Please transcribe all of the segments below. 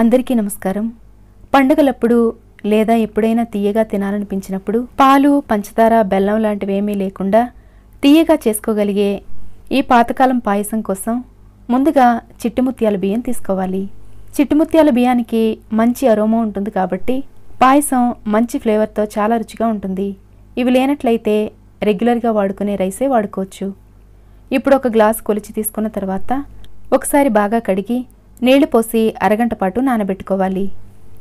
అందరికీ నమస్కారం. పండుగలప్పుడు లేదా ఎప్పుడైనా తీయగా తినాలనిపించినప్పుడు పాలు, పంచదార, బెల్లం లాంటివేమీ లేకుండా తీయగా చేసుకోగలిగే ఈ పాతకాలం పాయసం కోసం ముందుగా చిట్టుముత్యాల బియ్యం తీసుకోవాలి. చిట్టుముత్యాల బియ్యానికి మంచి అరోమా ఉంటుంది కాబట్టి పాయసం మంచి ఫ్లేవర్తో చాలా రుచిగా ఉంటుంది. ఇవి లేనట్లయితే రెగ్యులర్గా వాడుకునే రైసే వాడుకోవచ్చు. ఇప్పుడు ఒక గ్లాసు కొలిచి తీసుకున్న తర్వాత ఒకసారి బాగా కడిగి నీళ్లు పోసి అరగంట పాటు నానబెట్టుకోవాలి.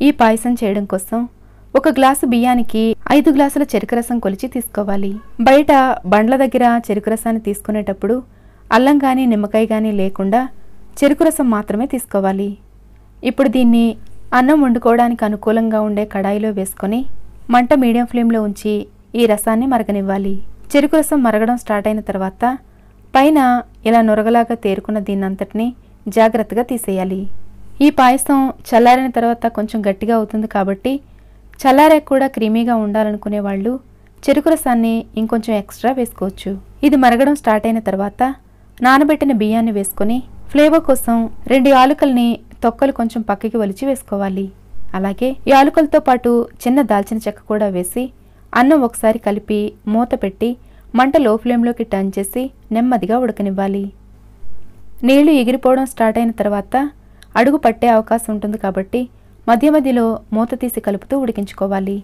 ఈ పాయసం చేయడం కోసం ఒక గ్లాసు బియ్యానికి 5 గ్లాసుల చెరుకు రసం కొలిచి తీసుకోవాలి. బయట బండ్ల దగ్గర చెరుకు రసాన్ని తీసుకునేటప్పుడు అల్లం కానీ నిమ్మకాయ కానీ లేకుండా చెరుకు రసం మాత్రమే తీసుకోవాలి. ఇప్పుడు దీన్ని అన్నం వండుకోవడానికి అనుకూలంగా ఉండే కడాయిలో వేసుకొని మంట మీడియం ఫ్లేమ్లో ఉంచి ఈ రసాన్ని మరగనివ్వాలి. చెరుకు రసం మరగడం స్టార్ట్ అయిన తర్వాత పైన ఇలా నురగలాగా తేరుకున్న దీన్నంతటినీ జాగ్రత్తగా తీసేయాలి. ఈ పాయసం చల్లారిన తర్వాత కొంచెం గట్టిగా అవుతుంది కాబట్టి చల్లారాక కూడా క్రీమీగా ఉండాలనుకునే వాళ్ళు చెరుకు రసాన్ని ఇంకొంచెం ఎక్స్ట్రా వేసుకోవచ్చు. ఇది మరగడం స్టార్ట్ అయిన తర్వాత నానబెట్టిన బియ్యాన్ని వేసుకొని ఫ్లేవర్ కోసం 2 యాలకుల్ని తొక్కలు కొంచెం పక్కకి వలిచి వేసుకోవాలి. అలాగే యాలకులతో పాటు చిన్న దాల్చిన చెక్క కూడా వేసి అన్నం ఒకసారి కలిపి మూత పెట్టి మంట లో ఫ్లేమ్లోకి టర్న్ చేసి నెమ్మదిగా ఉడకనివ్వాలి. నీళ్లు ఎగిరిపోవడం స్టార్ట్ అయిన తర్వాత అడుగు పట్టే అవకాశం ఉంటుంది కాబట్టి మధ్య మధ్యలో మూత తీసి కలుపుతూ ఉడికించుకోవాలి.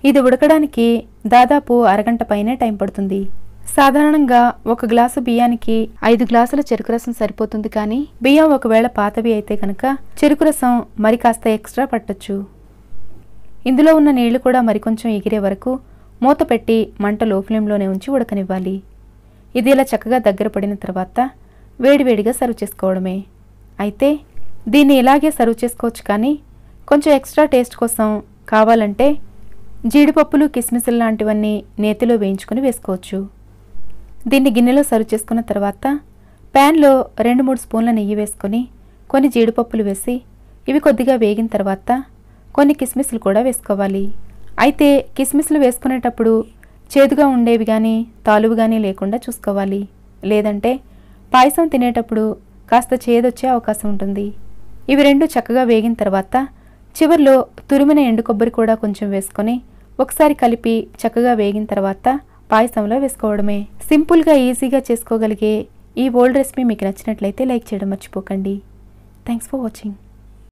ఇది ఉడకడానికి దాదాపు అరగంట పైనే టైం పడుతుంది. సాధారణంగా ఒక గ్లాసు బియ్యానికి 5 గ్లాసుల చెరుకు రసం సరిపోతుంది. కానీ బియ్యం ఒకవేళ పాతవి అయితే కనుక చెరుకు రసం మరి కాస్త ఎక్స్ట్రా పట్టొచ్చు. ఇందులో ఉన్న నీళ్లు కూడా మరికొంచెం ఎగిరే వరకు మూత పెట్టి మంట లో ఫ్లేమ్లోనే ఉంచి ఉడకనివ్వాలి. ఇది ఇలా చక్కగా దగ్గర పడిన తర్వాత వేడివేడిగా సర్వ్ చేసుకోవడమే. అయితే దీన్ని ఇలాగే సర్వ్ చేసుకోవచ్చు, కానీ కొంచెం ఎక్స్ట్రా టేస్ట్ కోసం కావాలంటే జీడిపప్పులు, కిస్మిస్లు లాంటివన్నీ నేతిలో వేయించుకొని వేసుకోవచ్చు. దీన్ని గిన్నెలో సర్వ్ చేసుకున్న తర్వాత ప్యాన్లో 2-3 స్పూన్ల నెయ్యి వేసుకొని కొన్ని జీడిపప్పులు వేసి ఇవి కొద్దిగా వేగిన తర్వాత కొన్ని కిస్మిస్లు కూడా వేసుకోవాలి. అయితే కిస్మిస్లు వేసుకునేటప్పుడు చేదుగా ఉండేవి కానీ తాలువు కానీ లేకుండా చూసుకోవాలి. లేదంటే పాయసం తినేటప్పుడు కాస్త చేదొచ్చే అవకాశం ఉంటుంది. ఇవి 2 చక్కగా వేగిన తర్వాత చివర్లో తురిమిన ఎండు కొబ్బరి కూడా కొంచెం వేసుకొని ఒకసారి కలిపి చక్కగా వేగిన తర్వాత పాయసంలో వేసుకోవడమే. సింపుల్గా ఈజీగా చేసుకోగలిగే ఈ ఓల్డ్ రెసిపీ మీకు నచ్చినట్లయితే లైక్ చేయడం మర్చిపోకండి. Thanks for watching.